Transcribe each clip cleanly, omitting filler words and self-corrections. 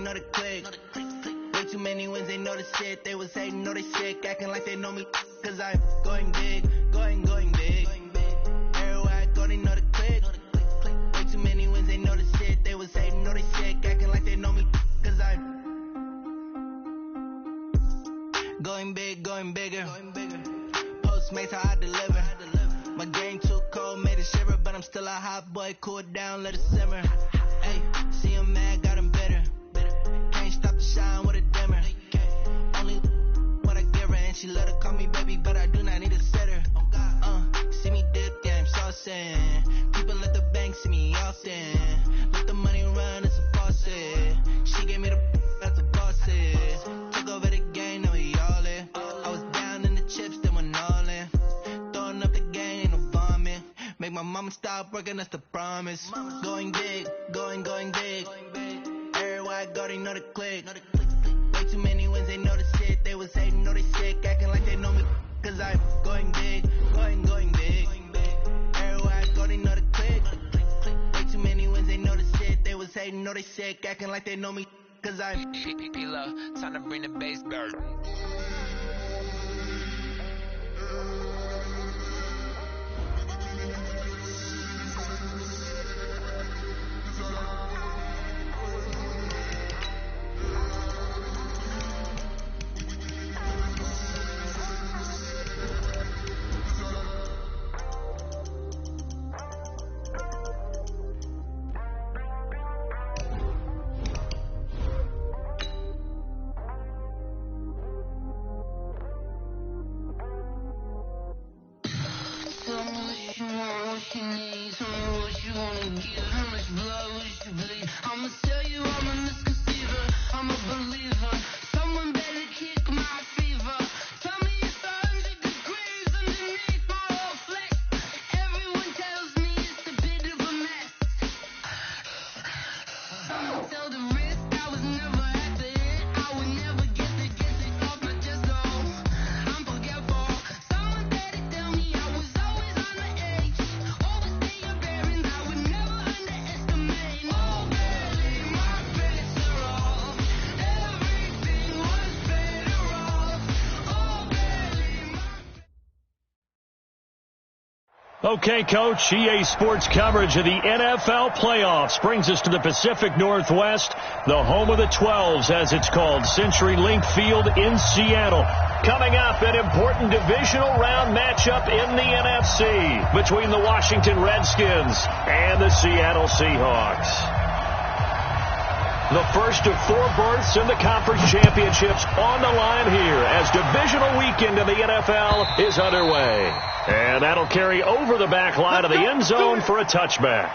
know the click. Way too many wins, they know the shit. They was hating, know they sick, acting like they know me. Cause I'm going big, going big. Everywhere I go, they know the click. Way too many wins, they know the shit. They was hating, know they sick, acting like they know me. Cause I'm going big, going bigger. Postmates, how I deliver. My game too cold, made it shiver, but I'm still a hot boy. Cool it down, let it simmer. Hey, see him mad, got him bitter. Can't stop the shine with a dimmer. Only what I give her, and she let her call me baby, but I do not need a sitter. See me dip, yeah, I'm saucing. People at the bank see me often. Let the money run, it's a faucet. She gave me the that's a faucet. Took over the game, now we all in. I was down in the chips, then went all in. Throwing up the game, ain't no vomit. Make my mama stop working, that's the promise. Going big, going big. Everywhere I go, they know the click. Way too many wins, they know the shit. They was hating, know they sick, acting like they know me. Cause I'm going big, going big. Everywhere I go, they know the click. Way too many wins, they know the shit. They was hating, know they sick, acting like they know me. Cause I'm P-Lo, time to bring the bass back. I'ma tell you I'm a misconceiver, I'm a believer. Someone better kick my fever. Tell me it's 100 degrees underneath my whole flex. Everyone tells me it's a bit of a mess. Someone tell the risk I was never at the hit. I would never get it off my chest though. I'm forgetful. Someone better tell me I was always on the edge. Overstay your bearings, I would never underestimate. Okay, Coach, EA Sports coverage of the NFL playoffs brings us to the Pacific Northwest, the home of the 12s, as it's called, CenturyLink Field in Seattle. Coming up, an important divisional round matchup in the NFC between the Washington Redskins and the Seattle Seahawks. The first of 4 berths in the conference championships on the line here as divisional weekend in the NFL is underway. And that'll carry over the back line of the end zone for a touchback.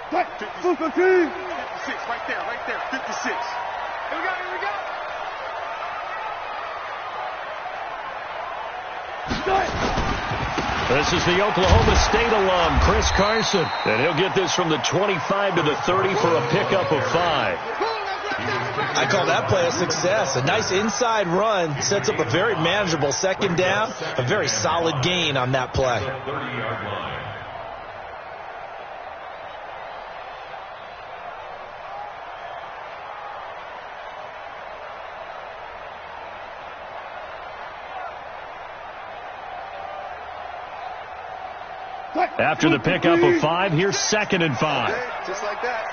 What? 56, right there, 56. Here we go. This is the Oklahoma State alum, Chris Carson. And he'll get this from the 25 to the 30 for a pickup of 5. I call that play a success. A nice inside run sets up a very manageable second down. A very solid gain on that play. After the pickup of 5, here's 2nd and 5. Just like that.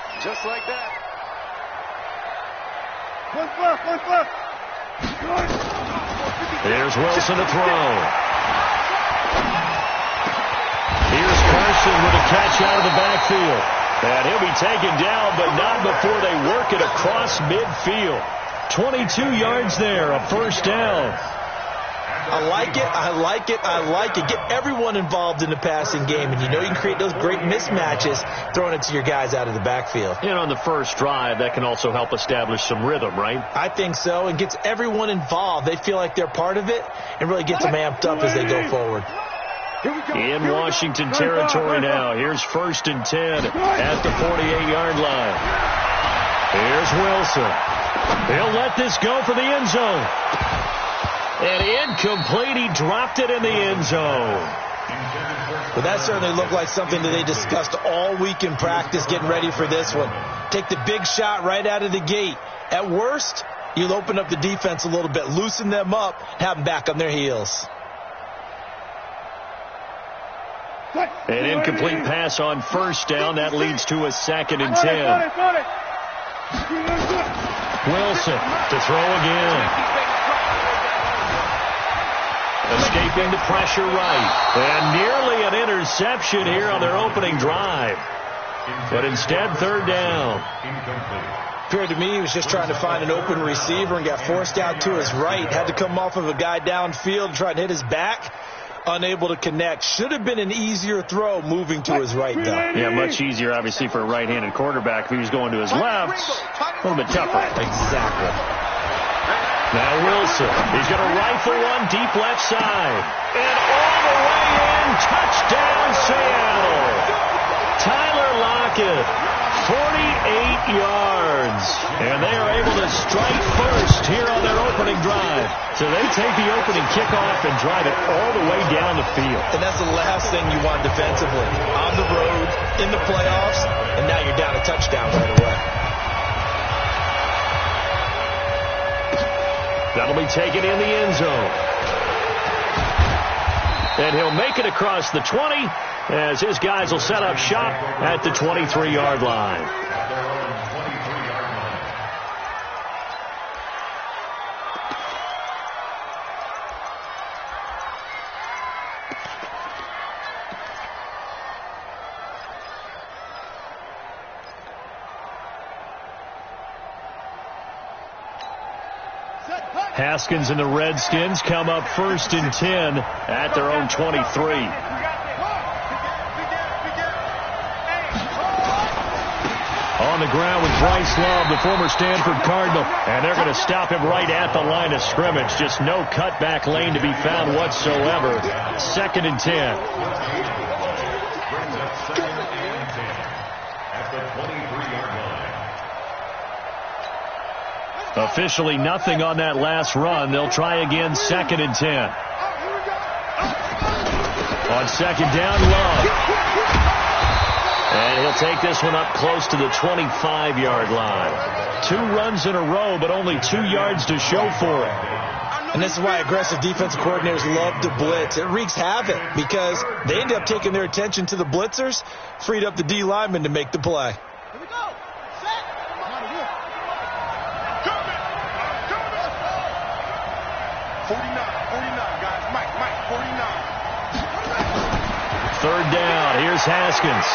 One flip. Here's Wilson to throw. Here's Carson with a catch out of the backfield. And he'll be taken down, but not before they work it across midfield. 22 yards there, a first down. I like it. Get everyone involved in the passing game, and you know you can create those great mismatches throwing it to your guys out of the backfield. And on the first drive, that can also help establish some rhythm, right? I think so, and gets everyone involved. They feel like they're part of it and really gets them amped up as they go forward. In Washington territory now. Here's 1st and 10 at the 48-yard line. There's Wilson. He'll let this go for the end zone. And incomplete. He dropped it in the end zone. But that certainly looked like something that they discussed all week in practice getting ready for this one. Take the big shot right out of the gate. At worst, you'll open up the defense a little bit, loosen them up, have them back on their heels. An incomplete pass on first down. That leads to a 2nd and 10. Wilson to throw again. Escaping the pressure right. And nearly an interception here on their opening drive. But instead, 3rd down. Appeared to me he was just trying to find an open receiver and got forced out to his right. Had to come off of a guy downfield, try to hit his back. Unable to connect. Should have been an easier throw moving to his right, though. Yeah, much easier, obviously, for a right-handed quarterback. If he was going to his left, a little bit tougher. Exactly. Now Wilson. He's going to rifle one deep left side. And all the way in. Touchdown, Seattle. Tyler Lockett, 48 yards. And they are able to strike first here on their opening drive. So they take the opening kickoff and drive it all the way down the field. And that's the last thing you want defensively. On the road, in the playoffs, and now you're down a touchdown right away. That'll be taken in the end zone. And he'll make it across the 20 as his guys will set up shop at the 23-yard line. Haskins and the Redskins come up 1st and 10 at their own 23. On the ground with Bryce Love, the former Stanford Cardinal, and they're going to stop him right at the line of scrimmage. Just no cutback lane to be found whatsoever. 2nd and 10. Officially nothing on that last run. They'll try again, 2nd and 10. On 2nd down, Love. And he'll take this one up close to the 25-yard line. 2 runs in a row, but only 2 yards to show for it. And this is why aggressive defensive coordinators love to blitz. It wreaks havoc because they end up taking their attention to the blitzers, freed up the D lineman to make the play. 49, guys. Mike, 49. 3rd down. Here's Haskins.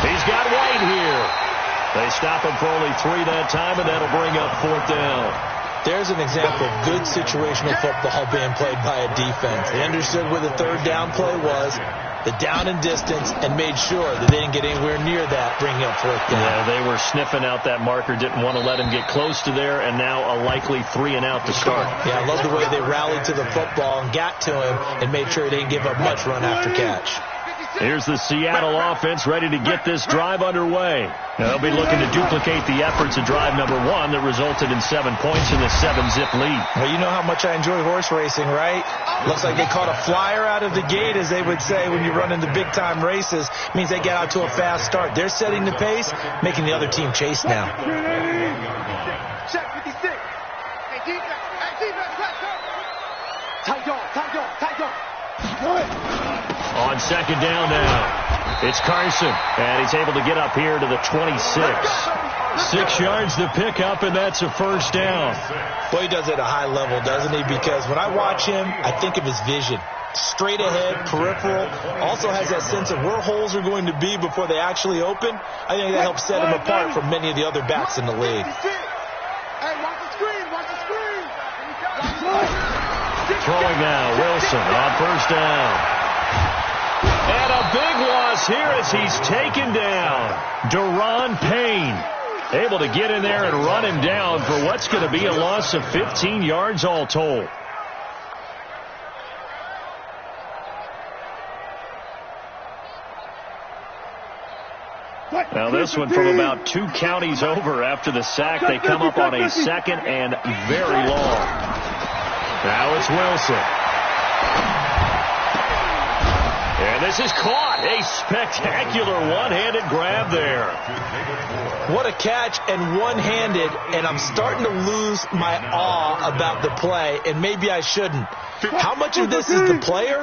He's got White here. They stop him for only 3 that time, and that'll bring up 4th down. There's an example of good situational football being played by a defense. They understood where the 3rd down play was, the down and distance, and made sure that they didn't get anywhere near that, bringing up 4th down. Yeah, they were sniffing out that marker, didn't want to let him get close to there, and now a likely 3 and out to start. Yeah, I love the way they rallied to the football and got to him and made sure they didn't give up much run after catch. Here's the Seattle offense ready to get this drive underway. Now, they'll be looking to duplicate the efforts of drive number 1 that resulted in 7 points in the 7-zip lead. Well, you know how much I enjoy horse racing, right? Looks like they caught a flyer out of the gate, as they would say when you run into big-time races. Means they get out to a fast start. They're setting the pace, making the other team chase now. Check 56. Hey, defense, tight dog. On 2nd down now, it's Carson, and he's able to get up here to the 26. 6 yards to pick up, and that's a 1st down. Well, he does it at a high level, doesn't he? Because when I watch him, I think of his vision. Straight ahead, peripheral, also has that sense of where holes are going to be before they actually open. I think that helps set him apart from many of the other backs in the league. Hey, watch the screen. Throwing now, Wilson on 1st down. And a big loss here as he's taken down. Deron Payne able to get in there and run him down for what's going to be a loss of 15 yards all told. Now this one from about 2 counties over after the sack. They come up on a 2nd and very long. Now it's Wilson. And this is caught. A spectacular one-handed grab there. What a catch, and one-handed, and I'm starting to lose my awe about the play, and maybe I shouldn't. How much of this is the player?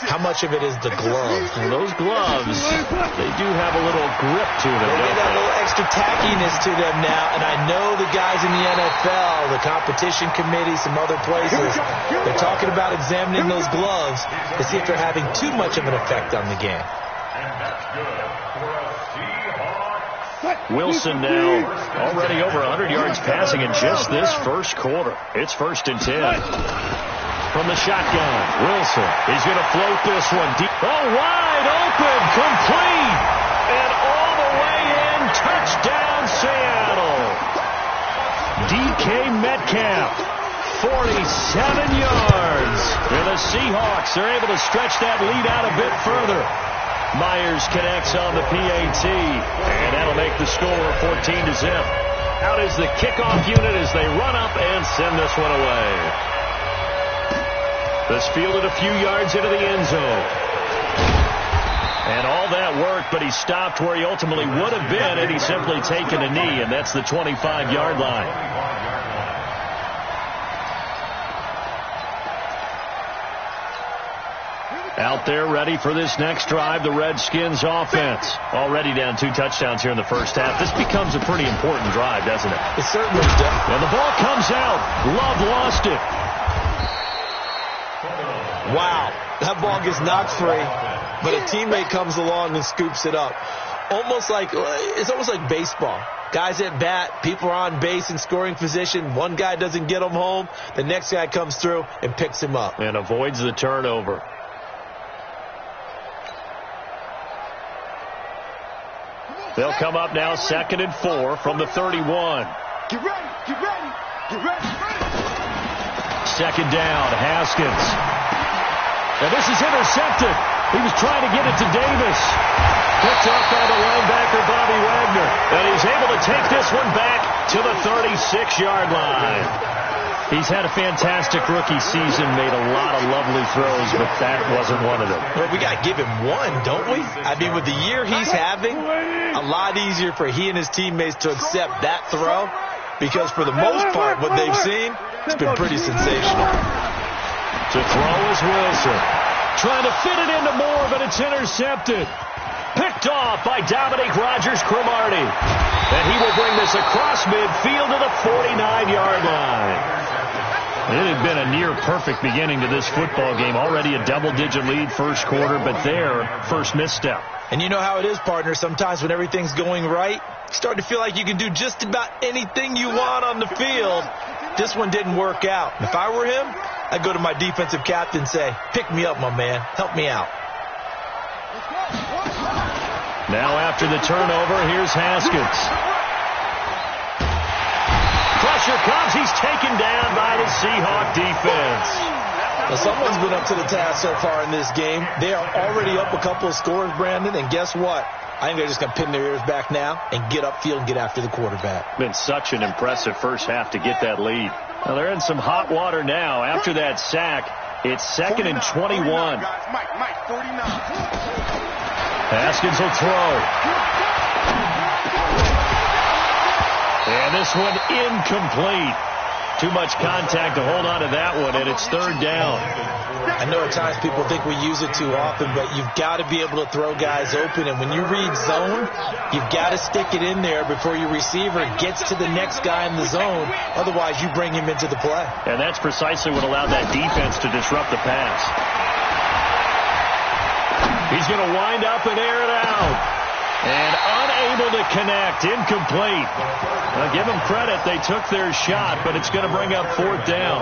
How much of it is the gloves? Well, those gloves, they do have a little grip to them. They got a little extra tackiness to them now, and I know the guys in the NFL, the competition committee, some other places, they're talking about examining those gloves to see if they're having too much of an effect on the game. Wilson now already over 100 yards passing in just this first quarter. It's 1st and 10. From the shotgun, Wilson. He's going to float this one deep. Oh, wide open, complete, and all the way in. Touchdown, Seattle. DK Metcalf, 47 yards. And the Seahawks are able to stretch that lead out a bit further. Myers connects on the PAT, and that'll make the score 14-0. Out is the kickoff unit as they run up and send this one away. This fielded a few yards into the end zone. And all that worked, but he stopped where he ultimately would have been had he simply taken a knee, and that's the 25-yard line. Out there ready for this next drive, the Redskins offense. Already down 2 touchdowns here in the first half. This becomes a pretty important drive, doesn't it? It certainly does. And the ball comes out. Love lost it. Wow, that ball gets knocked free, but a teammate comes along and scoops it up. It's almost like baseball. Guys at bat, people are on base in scoring position. One guy doesn't get him home. The next guy comes through and picks him up. And avoids the turnover. They'll come up now 2nd and 4 from the 31. Get ready, get ready, get ready. 2nd down, Haskins. And this is intercepted. He was trying to get it to Davis. Picked up by the linebacker, Bobby Wagner. And he's able to take this one back to the 36-yard line. He's had a fantastic rookie season, made a lot of lovely throws, but that wasn't one of them. Well, we got to give him one, don't we? I mean, with the year he's having, a lot easier for he and his teammates to accept that throw, because for the most part, what they've seen, it's been pretty sensational. To throw is Wilson. Trying to fit it into Moore, but it's intercepted. Picked off by Dominique Rodgers-Cromartie. And he will bring this across midfield to the 49-yard line. It had been a near-perfect beginning to this football game. Already a double-digit lead first quarter, but their first misstep. And you know how it is, partner. Sometimes when everything's going right, you start to feel like you can do just about anything you want on the field. This one didn't work out. If I were him, I'd go to my defensive captain and say, pick me up, my man. Help me out. Now after the turnover, here's Haskins. Pressure comes. He's taken down by the Seahawk defense. Well, someone's been up to the task so far in this game. They are already up a couple of scores, Brandon, and guess what? I think they're just going to pin their ears back now and get upfield and get after the quarterback. Been such an impressive first half to get that lead. Now they're in some hot water now. After that sack, it's 2nd and 21. Mike, 49. Haskins will throw. And this one incomplete. Too much contact to hold on to that one, and it's 3rd down. I know at times people think we use it too often, but you've got to be able to throw guys open. And when you read zone, you've got to stick it in there before your receiver gets to the next guy in the zone. Otherwise, you bring him into the play. And that's precisely what allowed that defense to disrupt the pass. He's going to wind up and air it out. And unable to connect. Incomplete. Now, give them credit. They took their shot, but it's going to bring up 4th down.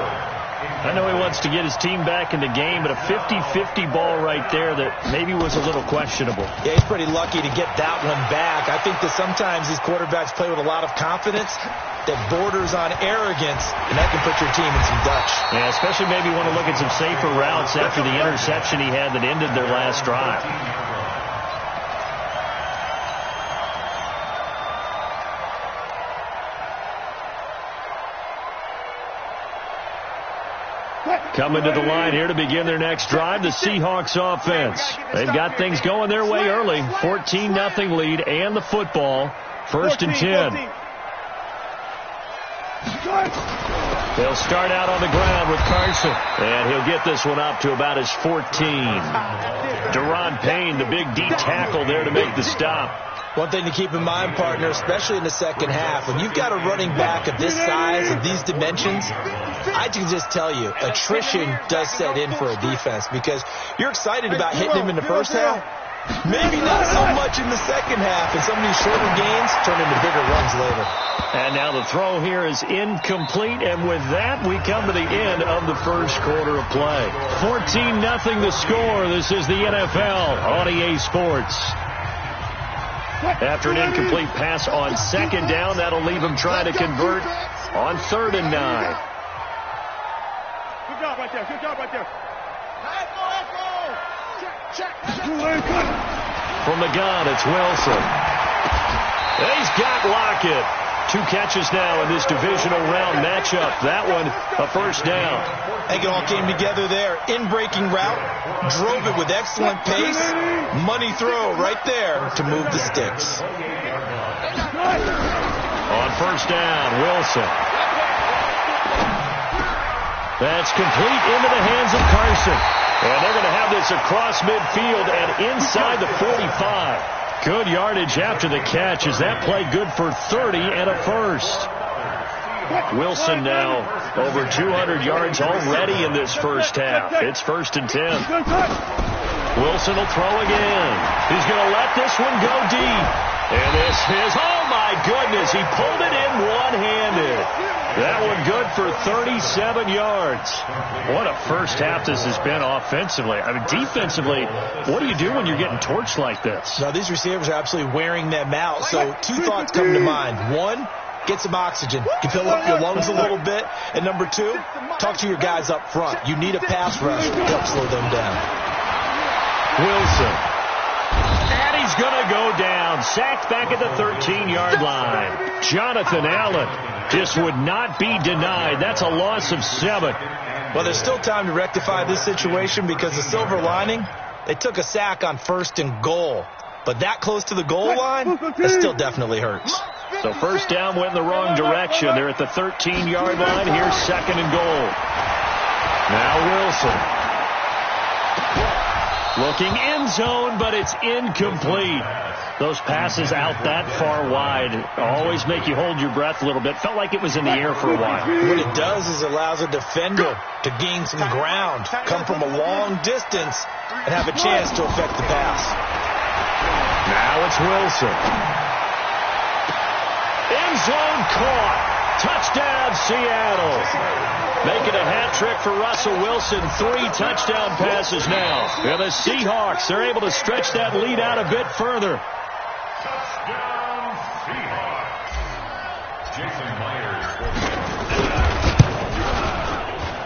I know he wants to get his team back in the game, but a 50-50 ball right there that maybe was a little questionable. Yeah, he's pretty lucky to get that one back. I think that sometimes these quarterbacks play with a lot of confidence that borders on arrogance, and that can put your team in some Dutch. Yeah, especially maybe want to look at some safer routes after the interception he had that ended their last drive. Coming to the line here to begin their next drive, the Seahawks offense. They've got things going their way early. 14-0 lead and the football. 1st and 10. They'll start out on the ground with Carson. And he'll get this one up to about his 14. Deron Payne, the big D tackle there to make the stop. One thing to keep in mind, partner, especially in the second half, when you've got a running back of this size and these dimensions, I can just tell you, attrition does set in for a defense because you're excited about hitting him in the first half. Maybe not so much in the second half, and some of these shorter gains turn into bigger runs later. And now the throw here is incomplete, and with that, we come to the end of the first quarter of play. 14-0 the score. This is the NFL on EA Sports. After an incomplete pass on second down, that'll leave him trying to convert on 3rd and 9. Good job right there. Good job right there. From the gun, it's Wilson. He's got Lockett. 2 catches now in this divisional round matchup. That one, a first down. I think it all came together there. In-breaking route, drove it with excellent pace. Money throw right there to move the sticks. On first down, Wilson. That's complete into the hands of Carson. And they're going to have this across midfield and inside the 45. Good yardage after the catch. Is that play good for 30 and a first? Wilson now over 200 yards already in this first half. It's 1st and 10. Wilson will throw again. He's going to let this one go deep. And this is, oh my goodness, he pulled it in one-handed. That one good for 37 yards. What a first half this has been offensively. I mean, defensively, what do you do when you're getting torched like this? Now, these receivers are absolutely wearing them out. So 2 thoughts come to mind. 1, get some oxygen. You fill up your lungs a little bit. And number 2, talk to your guys up front. You need a pass rush to help slow them down. Wilson. And he's going to go down. Sacked back at the 13-yard line. Jonathan Allen just would not be denied. That's a loss of 7. Well, there's still time to rectify this situation because the silver lining, they took a sack on 1st and goal. But that close to the goal line, that still definitely hurts. So first down went in the wrong direction. They're at the 13-yard line. Here's 2nd and goal. Now Wilson. Looking end zone, but it's incomplete. Those passes out that far wide always make you hold your breath a little bit. Felt like it was in the air for a while. What it does is allows a defender to gain some ground, come from a long distance, and have a chance to affect the pass. Now it's Wilson. End zone caught. Touchdown, Seattle. Making a hat trick for Russell Wilson. 3 touchdown passes now. And the Seahawks, they're able to stretch that lead out a bit further. Touchdown, Seahawks. Jason Myers.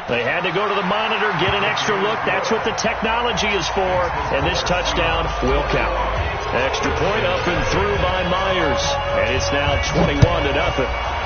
They had to go to the monitor, get an extra look. That's what the technology is for. And this touchdown will count. Extra point up and through by Myers. And it's now 21-0.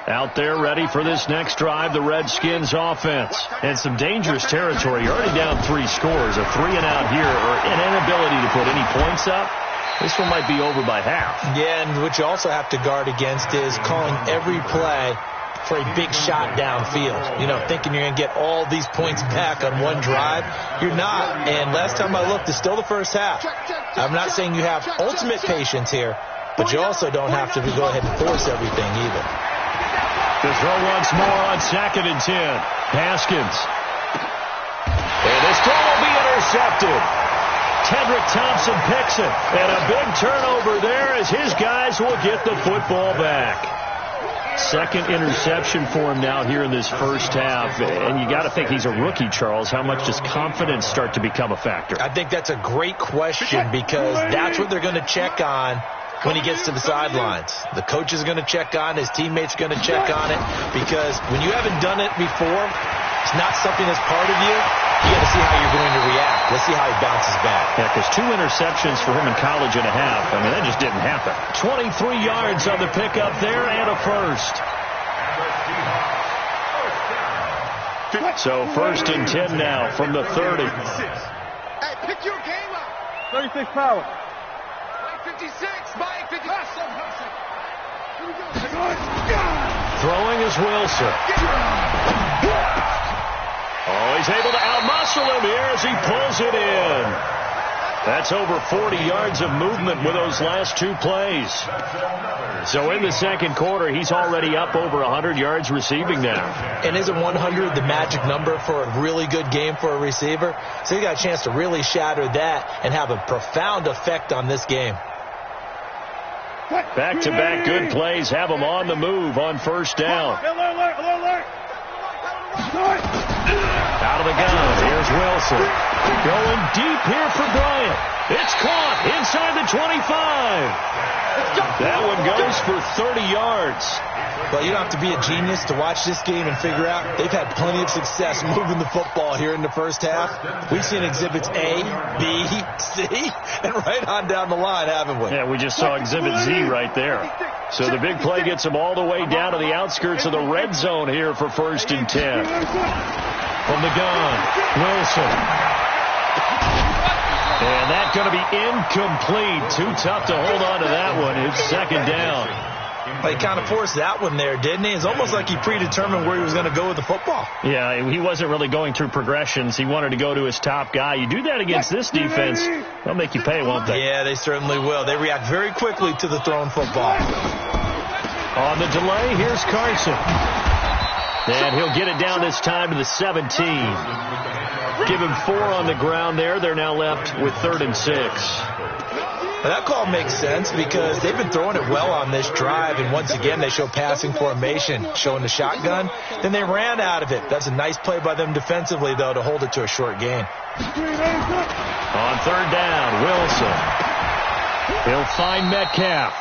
Out there ready for this next drive, the Redskins offense. And some dangerous territory. You're already down 3 scores. A 3-and-out here or an inability to put any points up. This one might be over by half. Yeah, and what you also have to guard against is calling every play for a big shot downfield. You know, thinking you're going to get all these points back on one drive. You're not. And last time I looked, it's still the first half. I'm not saying you have ultimate patience here, but you also don't have to go ahead and force everything either. The throw once more on 2nd and 10. Haskins. And this throw will be intercepted. Tedrick Thompson picks it. And a big turnover there as his guys will get the football back. 2nd interception for him now here in this first half. And you got to think he's a rookie, Charles. How much does confidence start to become a factor? I think that's a great question because that's what they're going to check on when he gets to the sidelines. The coach is going to check on it. His teammates are going to check on it, because when you haven't done it before, it's not something that's part of you. You got to see how you're going to react. Let's see how he bounces back. Yeah, because 2 interceptions for him in college and a half. I mean, that just didn't happen. 23 yards on the pickup there and a first. So 1st and 10 now from the 30. Hey, pick your game up. 36 power. 56, Mike, 56. Throwing is Wilson. Oh, he's able to outmuscle him here as he pulls it in. That's over 40 yards of movement with those last 2 plays. So in the second quarter, he's already up over 100 yards receiving now. And isn't 100 the magic number for a really good game for a receiver? So he got a chance to really shatter that and have a profound effect on this game. Back-to-back good plays have him on the move on 1st down. Out of the gun, here's Wilson. Going deep here for Bryant. It's caught inside the 25. That one goes for 30 yards. Well, you don't have to be a genius to watch this game and figure out they've had plenty of success moving the football here in the first half. We've seen exhibits A, B, C, and right on down the line, haven't we? Yeah, we just saw exhibit Z right there. So the big play gets them all the way down to the outskirts of the red zone here for 1st and 10. From the gun, Wilson. And that's going to be incomplete. Too tough to hold on to that one. It's 2nd down. He kind of forced that one there, didn't he? It's almost like he predetermined where he was going to go with the football. Yeah, he wasn't really going through progressions. He wanted to go to his top guy. You do that against this defense, they'll make you pay, won't they? Yeah, they certainly will. They react very quickly to the thrown football. On the delay, here's Carson. And he'll get it down this time to the 17. Give him 4 on the ground there. They're now left with 3rd and 6. Now, that call makes sense because they've been throwing it well on this drive, and once again they show passing formation, showing the shotgun. Then they ran out of it. That's a nice play by them defensively, though, to hold it to a short gain. On 3rd down, Wilson. He'll find Metcalf.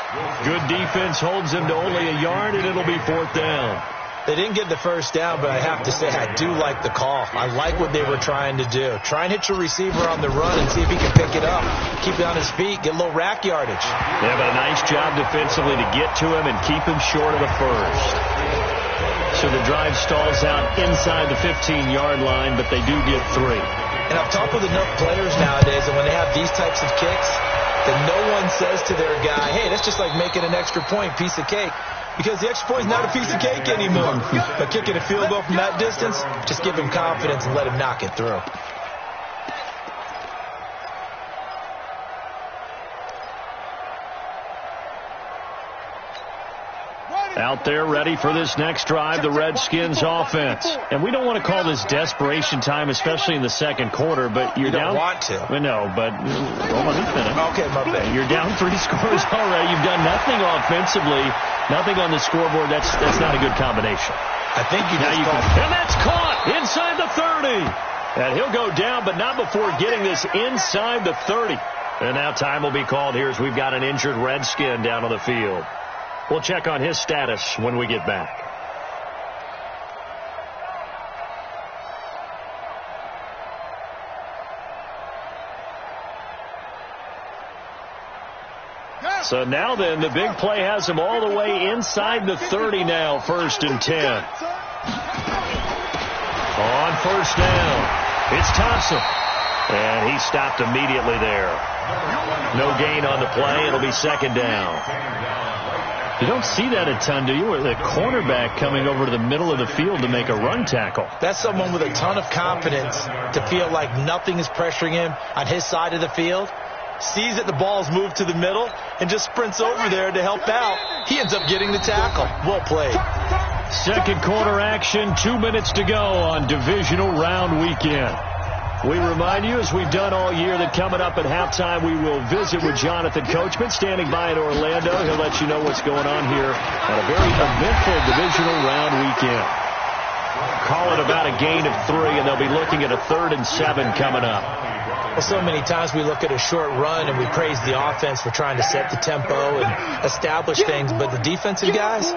Good defense holds him to only a yard, and it'll be 4th down. They didn't get the first down, but I have to say I do like the call. I like what they were trying to do. Try and hit your receiver on the run and see if he can pick it up. Keep it on his feet, get a little rack yardage. Yeah, but a nice job defensively to get to him and keep him short of the first. So the drive stalls out inside the 15-yard line, but they do get 3. And I've talked with enough players nowadays, and when they have these types of kicks, that no one says to their guy, hey, that's just like making an extra point, piece of cake. Because the extra point is not a piece of cake anymore. But kicking a field goal from that distance, just give him confidence and let him knock it through. Out there ready for this next drive, the Redskins offense. And we don't want to call this desperation time, especially in the second quarter, but you're down. You don't want to. No, but hold on, let me finish. Okay, my bad. You're down 3 scores already. You've done nothing offensively, nothing on the scoreboard. That's not a good combination. I think you just and that's caught inside the 30. And he'll go down, but not before getting this inside the 30. And now time will be called here as we've got an injured Redskin down on the field. We'll check on his status when we get back. So now then, the big play has him all the way inside the 30 now, 1st and 10. On 1st down, it's Thompson. And he stopped immediately there. No gain on the play. It'll be 2nd down. You don't see that a ton, do you? Where the cornerback coming over to the middle of the field to make a run tackle. That's someone with a ton of confidence to feel like nothing is pressuring him on his side of the field. Sees that the ball's moved to the middle and just sprints over there to help out. He ends up getting the tackle. Well played. Second quarter action, 2 minutes to go on divisional round weekend. We remind you, as we've done all year, that coming up at halftime, we will visit with Jonathan Coachman, standing by in Orlando. He'll let you know what's going on here on a very eventful divisional round weekend. Call it about a gain of 3, and they'll be looking at a 3rd and 7 coming up. Well, so many times we look at a short run and we praise the offense for trying to set the tempo and establish things, but the defensive guys,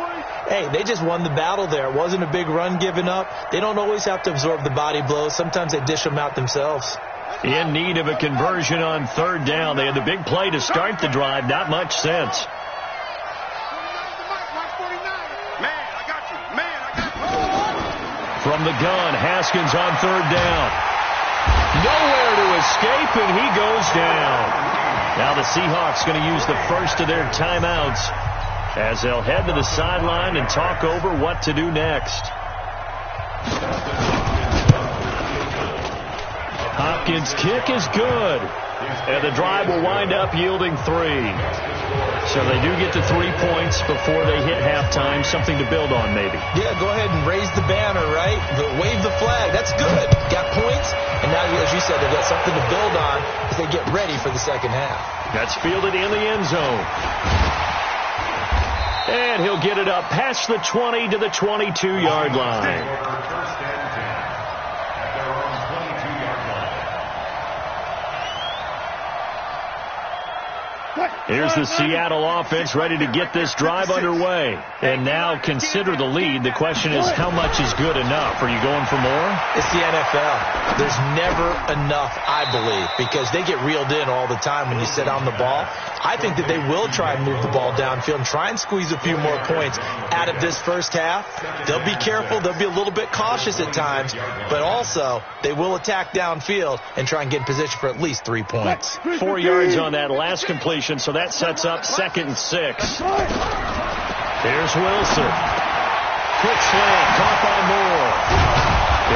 hey, they just won the battle there. It wasn't a big run given up. They don't always have to absorb the body blows. Sometimes they dish them out themselves. In need of a conversion on third down. They had the big play to start the drive. Not much sense. From the gun, Haskins on third down. Nowhere to escape, and he goes down. Now the Seahawks going to use the first of their timeouts as they'll head to the sideline and talk over what to do next. Hopkins' kick is good, and the drive will wind up yielding 3. So they do get to 3 points before they hit halftime. Something to build on, maybe. Yeah, go ahead and raise the banner, right? Wave the flag. That's good. Got points, and now, as you said, they've got something to build on as they get ready for the second half. That's fielded in the end zone. And he'll get it up past the 20 to the 22-yard line. Here's the Seattle offense ready to get this drive underway. And now consider the lead. The question is, how much is good enough? Are you going for more? It's the NFL. There's never enough, I believe, because they get reeled in all the time when you sit on the ball. I think that they will try and move the ball downfield and try and squeeze a few more points out of this first half. They'll be careful. They'll be a little bit cautious at times, but also they will attack downfield and try and get in position for at least 3 points. 4 yards on that last completion, so that sets up 2nd and 6. Here's Wilson. Quick slant, caught by Moore.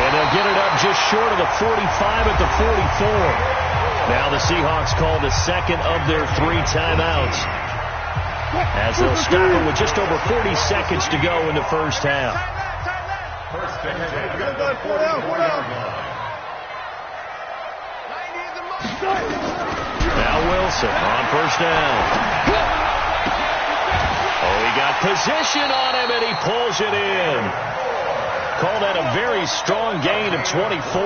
And they'll get it up just short of the 45 at the 44. Now the Seahawks call the second of their 3 timeouts, as they'll stop it with just over 40 seconds to go in the first half. Now Wilson on first down. Oh, he got position on him, and he pulls it in. Call that a very strong gain of 24.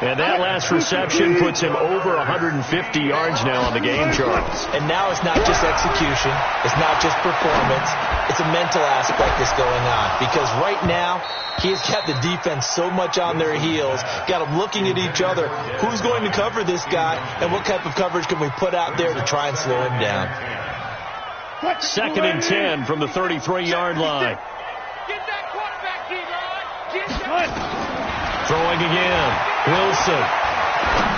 And that last reception puts him over 150 yards now on the game charts. And now it's not just execution. It's not just performance. It's a mental aspect that's going on. Because right now, he has got the defense so much on their heels, got them looking at each other. Who's going to cover this guy, and what type of coverage can we put out there to try and slow him down? 2nd and 10 from the 33-yard line. Get that quarterback, D-line. Get that. Throwing again. Wilson.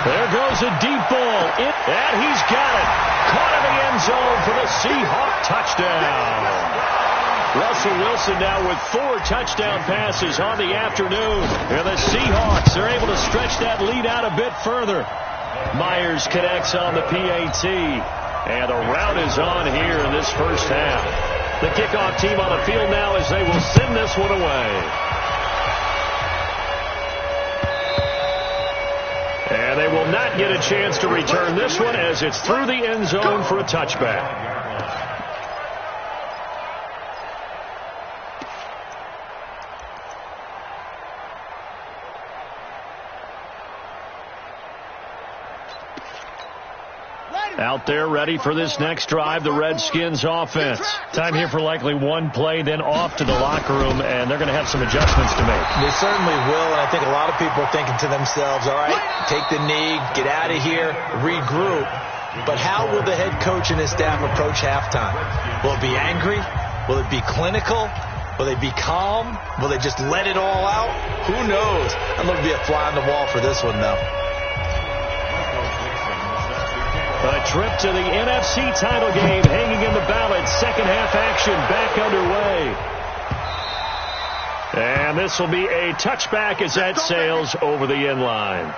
There goes a deep ball. And he's got it. Caught in the end zone for the Seahawk touchdown. Russell Wilson now with 4 touchdown passes on the afternoon. And the Seahawks are able to stretch that lead out a bit further. Myers connects on the PAT. And the rout is on here in this first half. The kickoff team on the field now as they will send this one away. And they will not get a chance to return this one as it's through the end zone for a touchback. Out there ready for this next drive, the Redskins offense. Time here for likely one play, then off to the locker room, and they're going to have some adjustments to make. They certainly will, and I think a lot of people are thinking to themselves, all right, take the knee, get out of here, regroup. But how will the head coach and his staff approach halftime? Will it be angry? Will it be clinical? Will they be calm? Will they just let it all out? Who knows? I'd love to be a fly on the wall for this one, though. A trip to the NFC title game hanging in the balance. Second half action back underway. And this will be a touchback as that sails over the end line.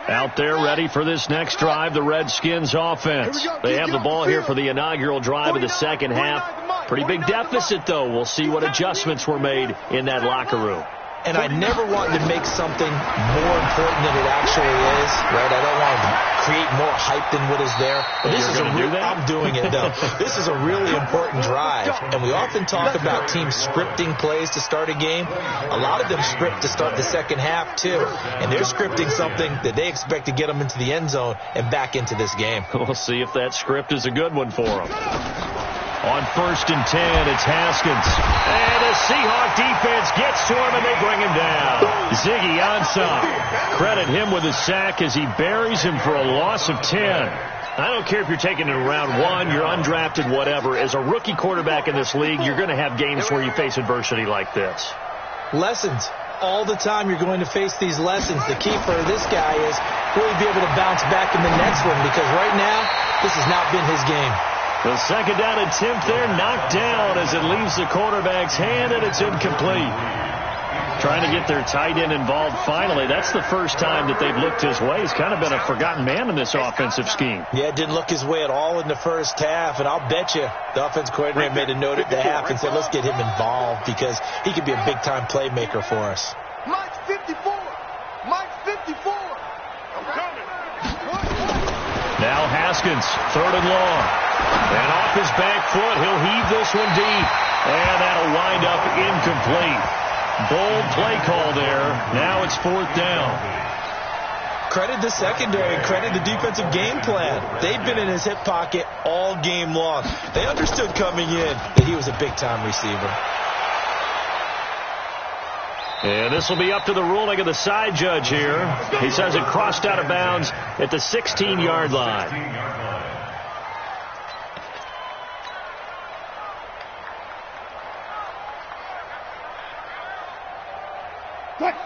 Out there ready for this next drive, the Redskins offense. They have the ball here for the inaugural drive of the second half. Pretty big deficit, though. We'll see what adjustments were made in that locker room. And I never wanted to make something more important than it actually is, right? I don't want to create more hype than what is there. But this is I'm doing it, though. This is a really important drive. And we often talk about teams scripting plays to start a game. A lot of them script to start the second half, too. And they're scripting something that they expect to get them into the end zone and back into this game. We'll see if that script is a good one for them. On 1st and 10, it's Haskins. And the Seahawk defense gets to him, and they bring him down. Ziggy Ansah. Credit him with a sack as he buries him for a loss of 10. I don't care if you're taking it in round 1, you're undrafted, whatever. As a rookie quarterback in this league, you're going to have games where you face adversity like this. Lessons. All the time you're going to face these lessons. The key for this guy is will he be able to bounce back in the next one, because right now, this has not been his game. The second down attempt there knocked down as it leaves the quarterback's hand, and it's incomplete. Trying to get their tight end involved finally. That's the first time that they've looked his way. He's kind of been a forgotten man in this offensive scheme. Yeah, it didn't look his way at all in the first half, and I'll bet you the offensive coordinator made a note at the half and said, let's get him involved because he could be a big-time playmaker for us. Mike's 54. Mike's 54. I'm coming. Now Haskins, 3rd and long. And off his back foot, he'll heave this one deep. And that'll wind up incomplete. Bold play call there. Now it's 4th down. Credit the secondary, credit the defensive game plan. They've been in his hip pocket all game long. They understood coming in that he was a big-time receiver. And this will be up to the ruling of the side judge here. He says it crossed out of bounds at the 16-yard line.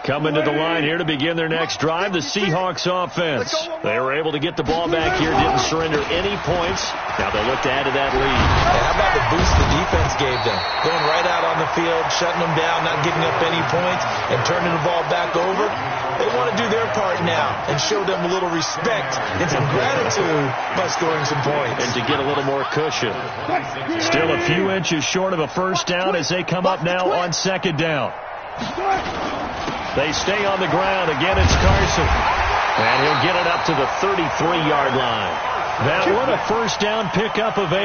Coming to the line here to begin their next drive, the Seahawks offense. They were able to get the ball back here, didn't surrender any points. Now they'll look to add to that lead. And how about the boost the defense gave them? Going right out on the field, shutting them down, not giving up any points, and turning the ball back over. They want to do their part now and show them a little respect and some gratitude by scoring some points. And to get a little more cushion. Still a few inches short of a first down as they come up now on 2nd down. They stay on the ground. Again, it's Carson. And he'll get it up to the 33-yard line. That one a first down pickup of 8.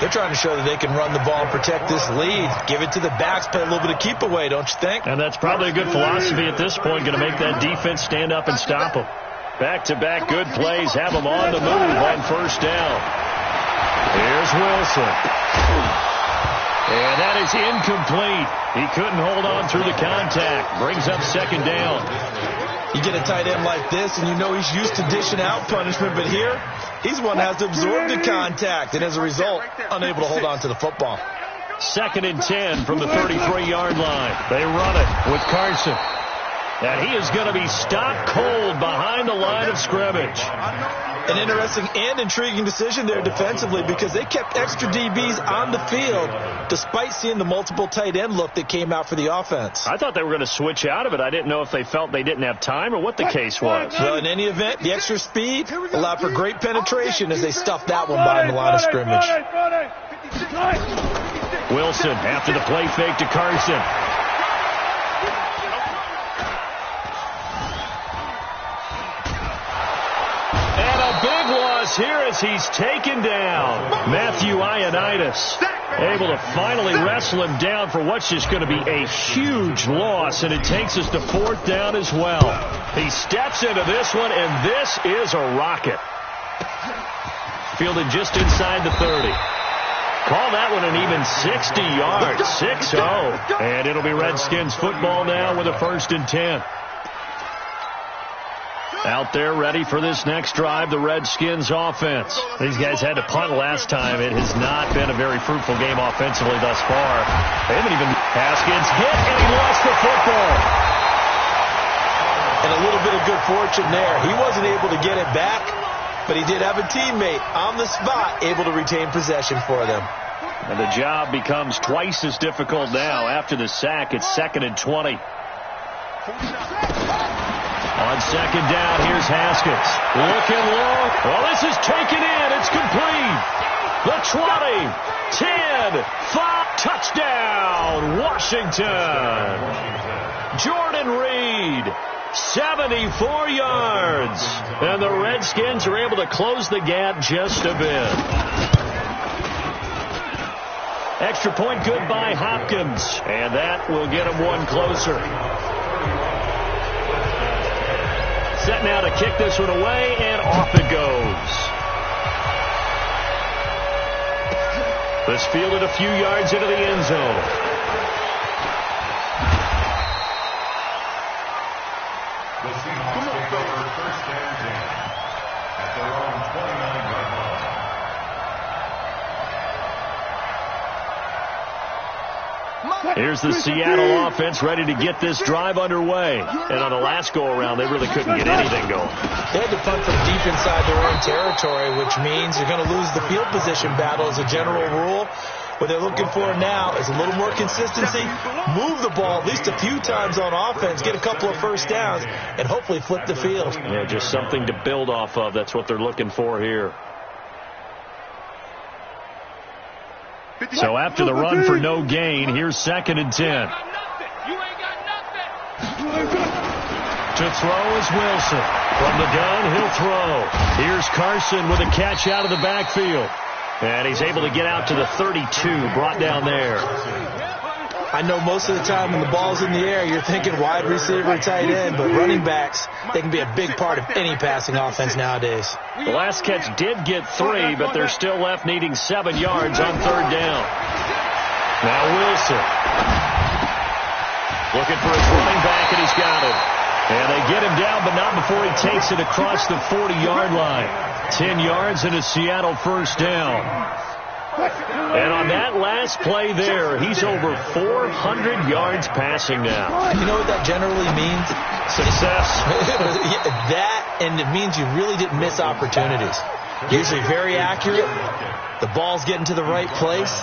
They're trying to show that they can run the ball and protect this lead. Give it to the backs, play a little bit of keep away, don't you think? And that's probably a good philosophy at this point, going to make that defense stand up and stop them. Back-to-back good plays, have them on the move on first down. Here's Wilson. And that is incomplete. He couldn't hold on through the contact. Brings up 2nd down. You get a tight end like this, and you know he's used to dishing out punishment, but here, he's one that has to absorb the contact, and as a result, unable to hold on to the football. 2nd and 10 from the 33-yard line. They run it with Carson. And he is going to be stopped cold behind the line of scrimmage. An interesting and intriguing decision there defensively because they kept extra DBs on the field despite seeing the multiple tight end look that came out for the offense. I thought they were going to switch out of it. I didn't know if they felt they didn't have time or what the case was. Well, in any event, the extra speed allowed for great penetration as they stuffed that one behind the line of scrimmage. Wilson after the play fake to Carson. Here as he's taken down. Matthew Ioannidis able to finally wrestle him down for what's just going to be a huge loss, and it takes us to 4th down as well. He steps into this one, and this is a rocket. Fielded just inside the 30. Call that one an even 60 yards. 6-0. And it'll be Redskins football now with a 1st and 10. Out there ready for this next drive, the Redskins offense. These guys had to punt last time. It has not been a very fruitful game offensively thus far. They haven't even... Haskins hit, and he lost the football. And a little bit of good fortune there. He wasn't able to get it back, but he did have a teammate on the spot able to retain possession for them. And the job becomes twice as difficult now. After the sack, it's 2nd and 20. On 2nd down, here's Haskins. Looking low. Well, this is taken in. It's complete. The 20, 10, 5, touchdown, Washington. Jordan Reed, 74 yards. And the Redskins are able to close the gap just a bit. Extra point good by Hopkins. And that will get them one closer. Set now to kick this one away, and off it goes. This fielded a few yards into the end zone. The Seahawks take over first and 10 at their own 29-yard line. Here's the Seattle offense ready to get this drive underway. And on the last go-around, they really couldn't get anything going. They had to punt from deep inside their own territory, which means you're going to lose the field position battle as a general rule. What they're looking for now is a little more consistency, move the ball at least a few times on offense, get a couple of first downs, and hopefully flip the field. Yeah, just something to build off of. That's what they're looking for here. So after the run for no gain, here's 2nd and 10. To throw is Wilson. From the gun, he'll throw. Here's Carson with a catch out of the backfield. And he's able to get out to the 32, brought down there. I know most of the time when the ball's in the air, you're thinking wide receiver, tight end, but running backs, they can be a big part of any passing offense nowadays. The last catch did get 3, but they're still left needing 7 yards on 3rd down. Now Wilson. Looking for his running back, and he's got it. And they get him down, but not before he takes it across the 40-yard line. 10 yards and a Seattle first down. And on that last play there, he's over 400 yards passing now. You know what that generally means? Success. That, and it means you really didn't miss opportunities. Usually very accurate. The ball's getting to the right place.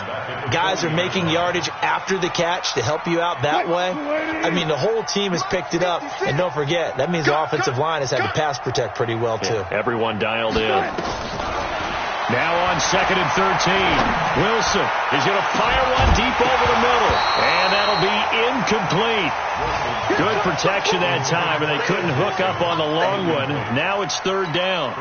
Guys are making yardage after the catch to help you out that way. I mean, the whole team has picked it up. And don't forget, that means the offensive line has had to pass protect pretty well, too. Yeah, everyone dialed in. Now on 2nd and 13. Wilson is going to fire one deep over the middle. And that'll be incomplete. Good protection that time, and they couldn't hook up on the long one. Now it's 3rd down.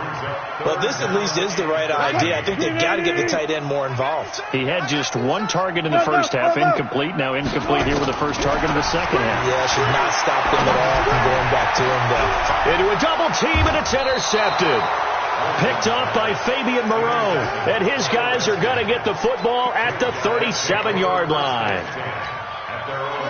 Well, this at least is the right idea. I think they've got to get the tight end more involved. He had just 1 target in the first half, incomplete. Now incomplete here with the first target of the second half. Yeah, should not stop them at all from going back to him, though. Into a double team, and it's intercepted. Picked off by Fabian Moreau. And his guys are going to get the football at the 37-yard line.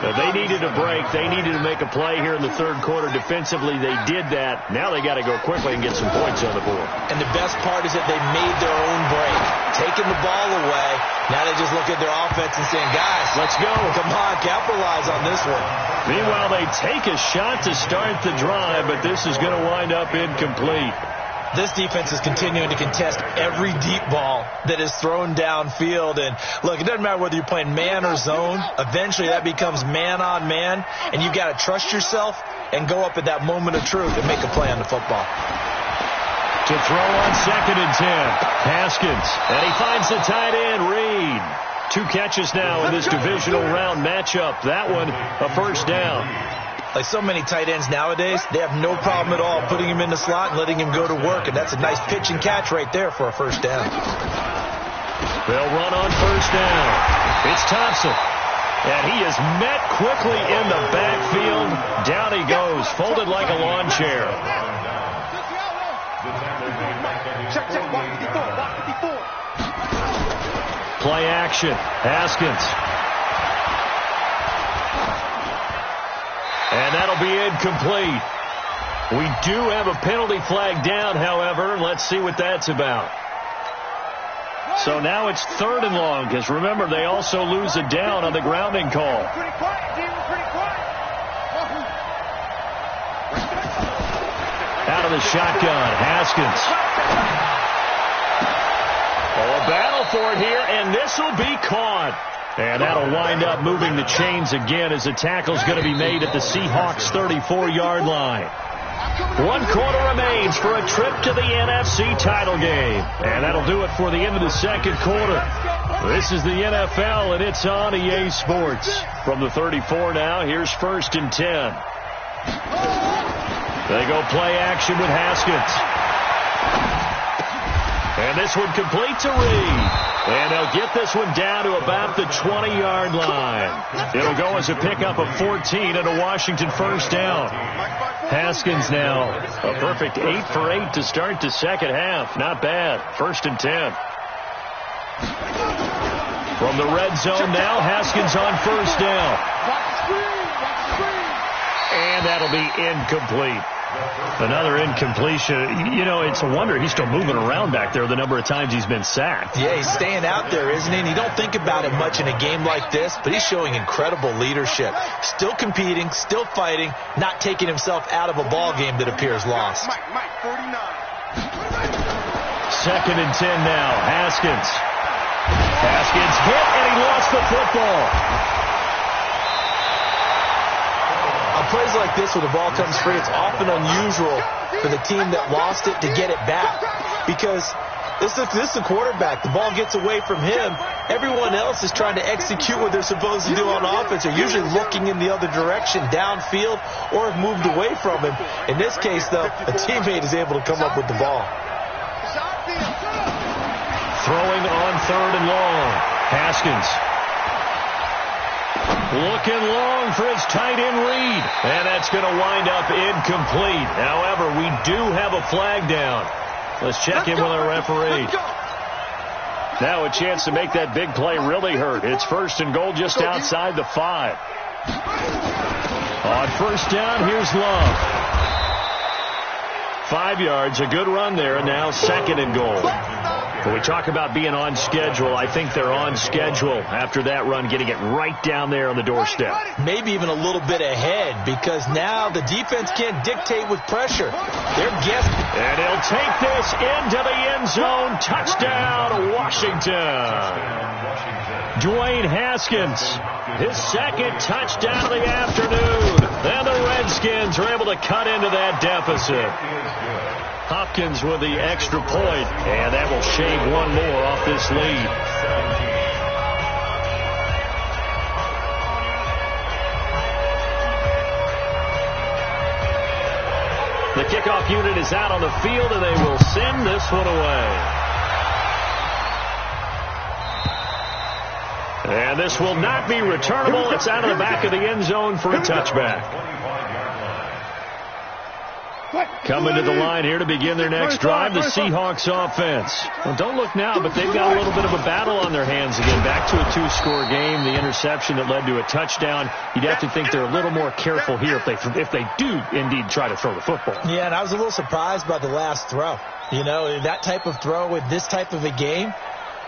They needed a break. They needed to make a play here in the 3rd quarter. Defensively, they did that. Now they got to go quickly and get some points on the board. And the best part is that they made their own break. Taking the ball away. Now they just look at their offense and saying, guys, let's go. Come on, capitalize on this one. Meanwhile, they take a shot to start the drive, but this is going to wind up incomplete. This defense is continuing to contest every deep ball that is thrown downfield. And, look, it doesn't matter whether you're playing man or zone. Eventually that becomes man-on-man, and you've got to trust yourself and go up at that moment of truth and make a play on the football. To throw on 2nd and 10. Haskins. And he finds the tight end, Reed. 2 catches now in this divisional round matchup. That one, a first down. Like so many tight ends nowadays, they have no problem at all putting him in the slot and letting him go to work. And that's a nice pitch and catch right there for a first down. They'll run on first down. It's Thompson. And he is met quickly in the backfield. Down he goes, folded like a lawn chair. Check, block 54, block 54. Play action. Haskins. And that'll be incomplete. We do have a penalty flag down, however. Let's see what that's about. So now it's 3rd and long, because remember, they also lose a down on the grounding call. Pretty quiet, Jim. Pretty quiet. Out of the shotgun, Haskins. Oh, a battle for it here, and this will be caught. And that'll wind up moving the chains again as the tackle's going to be made at the Seahawks 34-yard line. 1 quarter remains for a trip to the NFC title game. And that'll do it for the end of the 2nd quarter. This is the NFL, and it's on EA Sports. From the 34 now, here's 1st and 10. They go play action with Haskins. And this one complete to Reed. And they'll get this one down to about the 20-yard line. It'll go as a pickup of 14 and a Washington first down. Haskins now a perfect 8 for 8 to start the second half. Not bad. 1st and 10. From the red zone now, Haskins on first down. And that'll be incomplete. Another incompletion. You know, it's a wonder he's still moving around back there the number of times he's been sacked. Yeah, he's staying out there, isn't he? And you don't think about it much in a game like this, but he's showing incredible leadership. Still competing, still fighting, not taking himself out of a ball game that appears lost. 2nd and 10 now. Haskins hit, and he lost the football. On plays like this where the ball comes free, it's often unusual for the team that lost it to get it back. Because this is the quarterback. The ball gets away from him. Everyone else is trying to execute what they're supposed to do on offense. They're usually looking in the other direction, downfield, or have moved away from him. In this case, though, a teammate is able to come up with the ball. Throwing on 3rd and long. Haskins. Looking long for his tight end Reed. And that's going to wind up incomplete. However, we do have a flag down. Let's check in with our referee. Now a chance to make that big play really hurt. It's 1st and goal just outside the 5. On first down, here's Love. 5 yards, a good run there, and now 2nd and goal. When we talk about being on schedule, I think they're on schedule after that run, getting it right down there on the doorstep. Maybe even a little bit ahead, because now the defense can't dictate with pressure. They're guessing. And he'll take this into the end zone. Touchdown, Washington. Dwayne Haskins, his 2nd touchdown of the afternoon. And the Redskins are able to cut into that deficit. Hopkins with the extra point, and that will shave one more off this lead. The kickoff unit is out on the field, and they will send this one away. And this will not be returnable. It's out of the back of the end zone for a touchback. Coming to the line here to begin their next drive, the Seahawks offense. Well, don't look now, but they've got a little bit of a battle on their hands again. Back to a 2-score game, the interception that led to a touchdown. You'd have to think they're a little more careful here if they do indeed try to throw the football. Yeah, and I was a little surprised by the last throw. You know, that type of throw with this type of a game,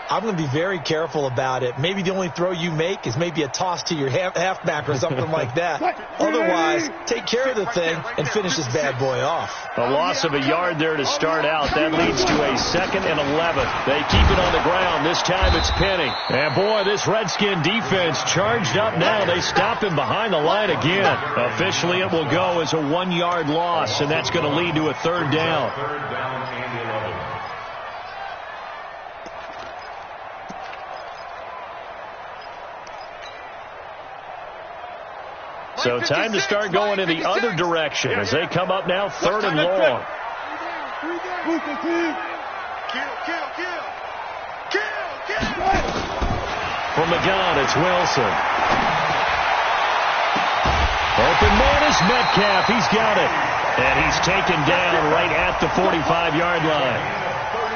I'm going to be very careful about it. Maybe the only throw you make is maybe a toss to your halfback or something like that. Otherwise, take care of the thing and finish this bad boy off. A loss of a yard there to start out. That leads to a 2nd and 11. They keep it on the ground. This time it's Penny. And boy, this Redskin defense charged up now. They stop him behind the line again. Officially, it will go as a 1-yard loss, and that's going to lead to a 3rd down. So time to start going in the other direction as they come up now 3rd and long. From the gun, it's Wilson. Open man is Metcalf. He's got it. And he's taken down right at the 45-yard line.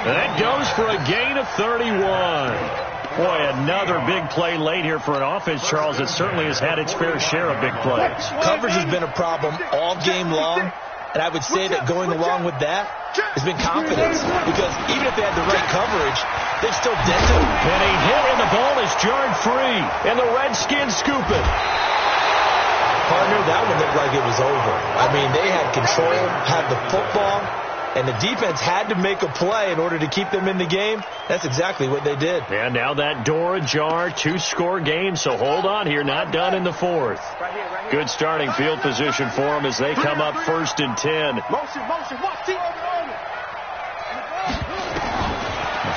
That goes for a gain of 31. Boy, another big play late here for an offense, Charles, that certainly has had its fair share of big plays. Coverage has been a problem all game long, and I would say that going along with that has been confidence, because even if they had the right coverage, they've still dented them. Penny hit, and the ball is jarred free, and the Redskins scoop it. Partner, that one looked like it was over. I mean, they had control, had the football, and the defense had to make a play in order to keep them in the game. That's exactly what they did. And now that door ajar, 2-score game, so hold on here, not done in the 4th. Good starting field position for them as they come up 1st and 10.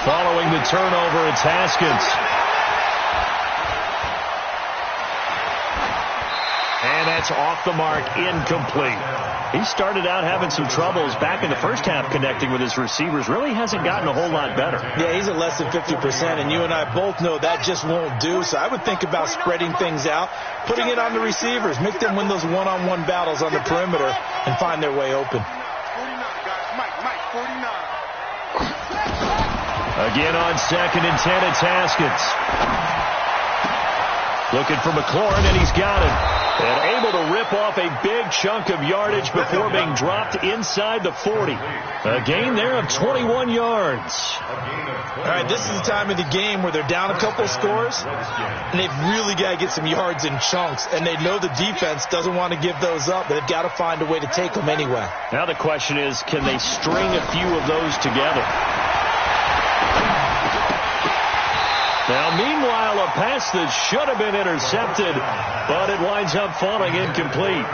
Following the turnover, it's Haskins. And that's off the mark, incomplete. He started out having some troubles back in the first half connecting with his receivers. Really hasn't gotten a whole lot better. Yeah, he's at less than 50%, and you and I both know that just won't do. So I would think about spreading things out, putting it on the receivers, make them win those one-on-one battles on the perimeter and find their way open. 49, guys. Mike, 49. Again on 2nd and 10, it's Haskins. Looking for McLaurin, and he's got it. And able to rip off a big chunk of yardage before being dropped inside the 40. A gain there of 21 yards. All right, this is the time of the game where they're down a couple scores, and they've really got to get some yards in chunks, and they know the defense doesn't want to give those up, but they've got to find a way to take them anyway. Now the question is, can they string a few of those together? Now, meanwhile, a pass that should have been intercepted, but it winds up falling incomplete.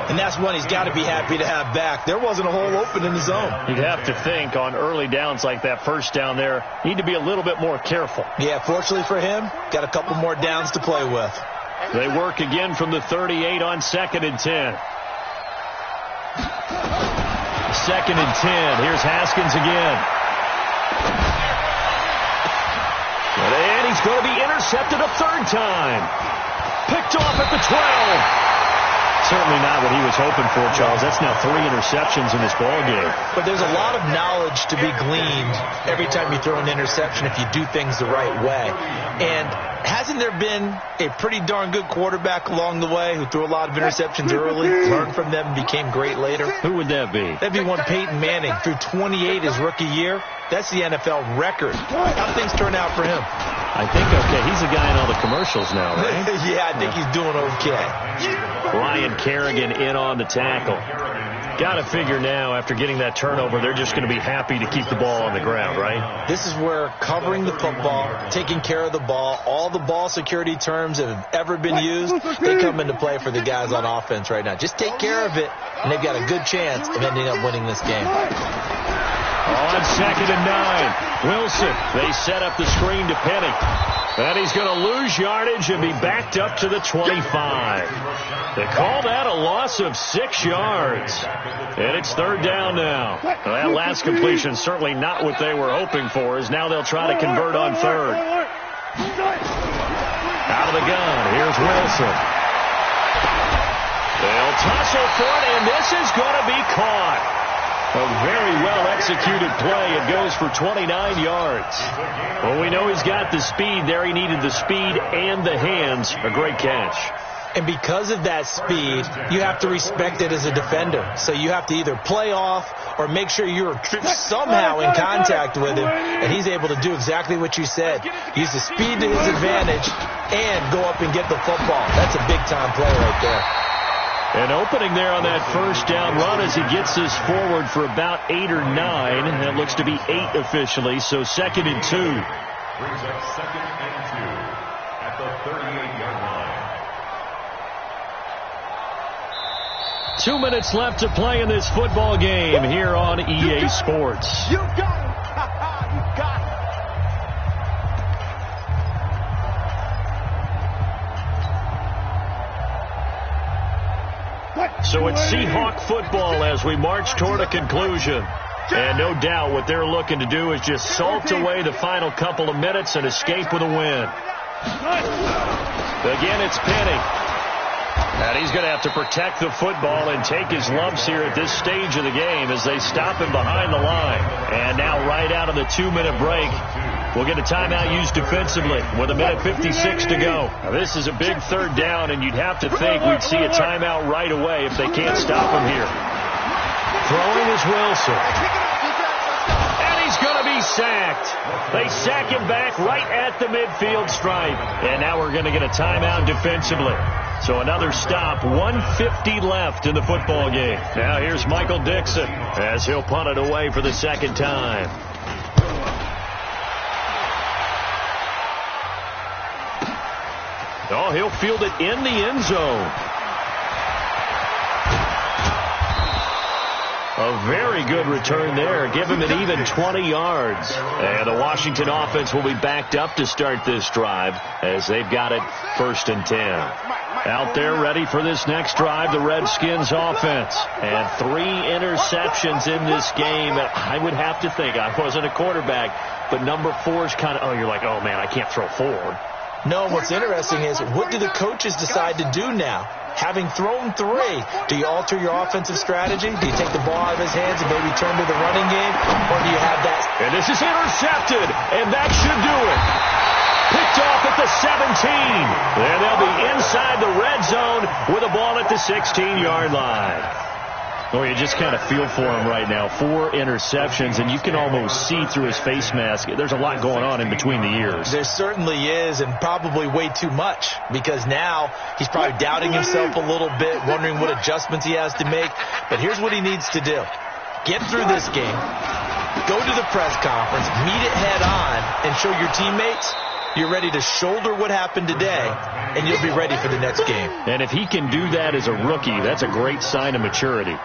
And that's one he's got to be happy to have back. There wasn't a hole open in the zone. You'd have to think on early downs like that first down there, need to be a little bit more careful. Yeah, fortunately for him, got a couple more downs to play with. They work again from the 38 on 2nd and 10. 2nd and 10. Here's Haskins again. And he's going to be intercepted a third time. Picked off at the 12. Certainly not what he was hoping for, Charles. That's now 3 interceptions in this ball game. But there's a lot of knowledge to be gleaned every time you throw an interception if you do things the right way. And hasn't there been a pretty darn good quarterback along the way who threw a lot of interceptions early, learned from them, and became great later? Who would that be? That'd be one Peyton Manning. Threw 28 his rookie year. That's the NFL record. How things turn out for him? I think okay. He's a guy in all the commercials now, right? Yeah, I think he's doing okay. Ryan Kerrigan in on the tackle. Got to figure now, after getting that turnover, they're just going to be happy to keep the ball on the ground, right? This is where covering the football, taking care of the ball, all the ball security terms that have ever been used, they come into play for the guys on offense right now. Just take care of it, and they've got a good chance of ending up winning this game. On 2nd and 9, Wilson. They set up the screen to Penny. And he's going to lose yardage and be backed up to the 25. They call that a loss of 6 yards. And it's 3rd down now. Well, that last completion certainly not what they were hoping for, as now they'll try to convert on 3rd. Out of the gun, here's Wilson. They'll tussle for it, and this is going to be caught. A very well-executed play. It goes for 29 yards. Well, we know he's got the speed there. He needed the speed and the hands. A great catch. And because of that speed, you have to respect it as a defender. So you have to either play off or make sure you're somehow in contact with him, and he's able to do exactly what you said. Use the speed to his advantage and go up and get the football. That's a big-time play right there. An opening there on that first down run as he gets this forward for about 8 or 9. That looks to be 8 officially, so 2nd and 2. Brings up 2nd and 2 at the 38-yard line. 2 minutes left to play in this football game here on EA Sports. You got it. You got it. So it's Seahawk football as we march toward a conclusion. And no doubt what they're looking to do is just salt away the final couple of minutes and escape with a win. Again, it's Penny. And he's going to have to protect the football and take his lumps here at this stage of the game as they stop him behind the line. And now right out of the 2-minute break, we'll get a timeout used defensively with 1:56 to go. Now, this is a big 3rd down, and you'd have to think we'd see a timeout right away if they can't stop him here. Throwing is Wilson. And he's going to be sacked. They sack him back right at the midfield stripe. And now we're going to get a timeout defensively. So another stop, 1:50 left in the football game. Now here's Michael Dixon as he'll punt it away for the 2nd time. Oh, he'll field it in the end zone. A very good return there. Give him an even 20 yards. And the Washington offense will be backed up to start this drive as they've got it 1st and 10. Out there ready for this next drive, the Redskins offense. And 3 interceptions in this game. I would have to think, I wasn't a quarterback, but number 4 is kind of, you're like, oh, man, I can't throw 4. No, what's interesting is what do the coaches decide to do now? Having thrown 3, do you alter your offensive strategy? Do you take the ball out of his hands and maybe turn to the running game? Or do you have that? And this is intercepted, and that should do it. Picked off at the 17. And they'll be inside the red zone with a ball at the 16-yard line. Oh, you just kind of feel for him right now. 4 interceptions, and you can almost see through his face mask. There's a lot going on in between the ears. There certainly is, and probably way too much, because now he's probably doubting himself a little bit, wondering what adjustments he has to make. But here's what he needs to do. Get through this game, go to the press conference, meet it head on, and show your teammates you're ready to shoulder what happened today, and you'll be ready for the next game. And if he can do that as a rookie, that's a great sign of maturity.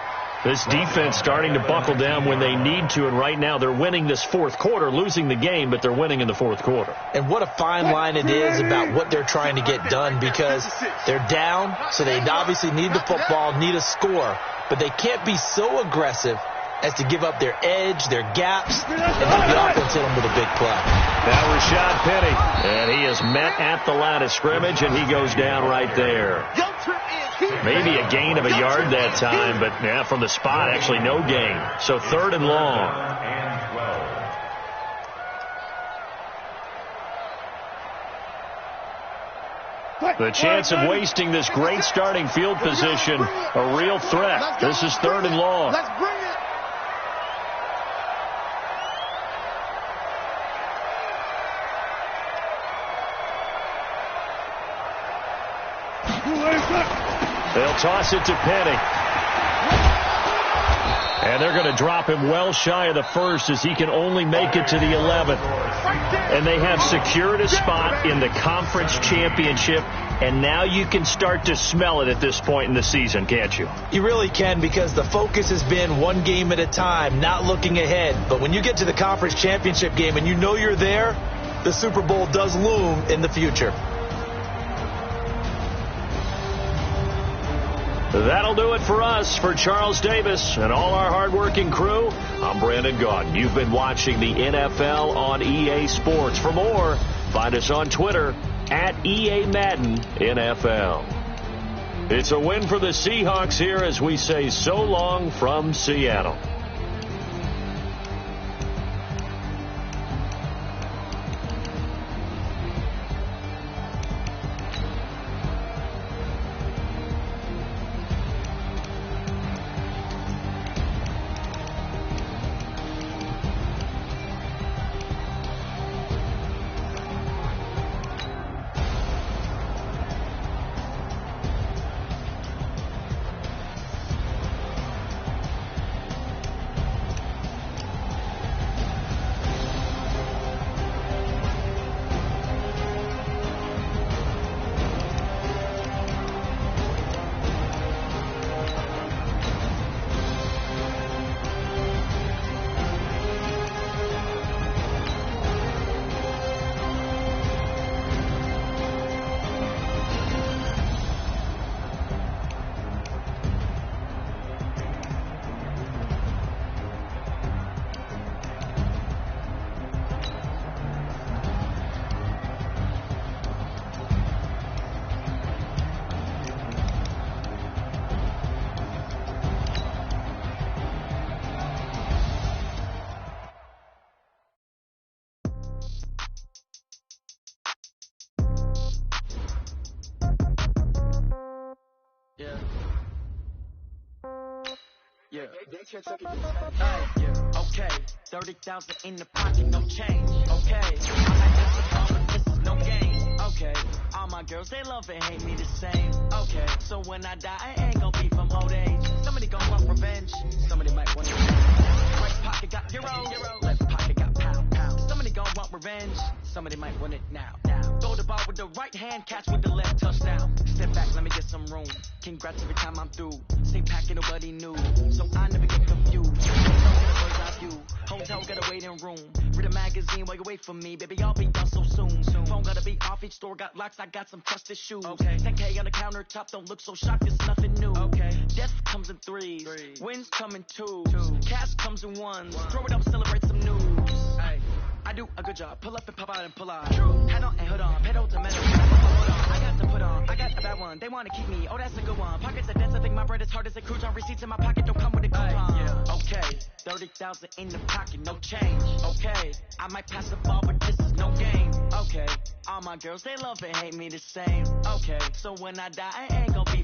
This defense starting to buckle down when they need to, and right now they're winning this 4th quarter, losing the game, but they're winning in the 4th quarter. And what a fine line it is about what they're trying to get done, because they're down, so they obviously need the football, need a score, but they can't be so aggressive as to give up their edge, their gaps, and have the offense hit them with a big play. Now Rashad Penny, and he is met at the line of scrimmage, and he goes down right there. Maybe a gain of a yard that time, but yeah, from the spot, actually no gain. So 3rd and long. The chance of wasting this great starting field position, a real threat. This is 3rd and long. Let's bring it. They'll toss it to Penny. And they're going to drop him well shy of the 1st as he can only make it to the 11th. And they have secured a spot in the conference championship. And now you can start to smell it at this point in the season, can't you? You really can, because the focus has been one game at a time, not looking ahead. But when you get to the conference championship game and you know you're there, the Super Bowl does loom in the future. That'll do it for us. For Charles Davis and all our hardworking crew, I'm Brandon Gaudin. You've been watching the NFL on EA Sports. For more, find us on Twitter at EA Madden NFL. It's a win for the Seahawks here as we say so long from Seattle. Yeah. Okay. 30,000 in the pocket, no change. Okay. I'm at just a baller, this is no game. Okay. All my girls, they love and hate me the same. Okay. So when I die, I ain't gonna be from old age. Somebody gonna want revenge. Somebody might want to. Right pocket got euro. Left pocket got pound. Somebody gon' want revenge. Somebody might want it now. Throw the ball with the right hand, catch with the left, touchdown. Step back, let me get some room. Congrats every time I'm through. Stay packing, nobody knew, so I never get confused. Hotel got a waiting room. Read a magazine while you wait for me. Baby, I'll be done so soon. Phone gotta be off, each store got locks. I got some trusted shoes. Okay. 10K on the countertop, don't look so shocked, it's nothing new. Okay. Death comes in threes. Wins come in twos. Cash comes in ones. Throw it up, celebrate some news. Ay. I do a good job. Pull up and pop out and pull out. Head on and hood on. Pedal to metal. I got to put on. I got a bad one. They want to keep me. Oh, that's a good one. Pockets are dense. I think my bread is hard as a crouton. Receipts in my pocket don't come with a coupon. Yeah. Okay. 30,000 in the pocket, no change. Okay. I might pass the ball, but this is no game. Okay. All my girls, they love and hate me the same. Okay. So when I die, I ain't gonna be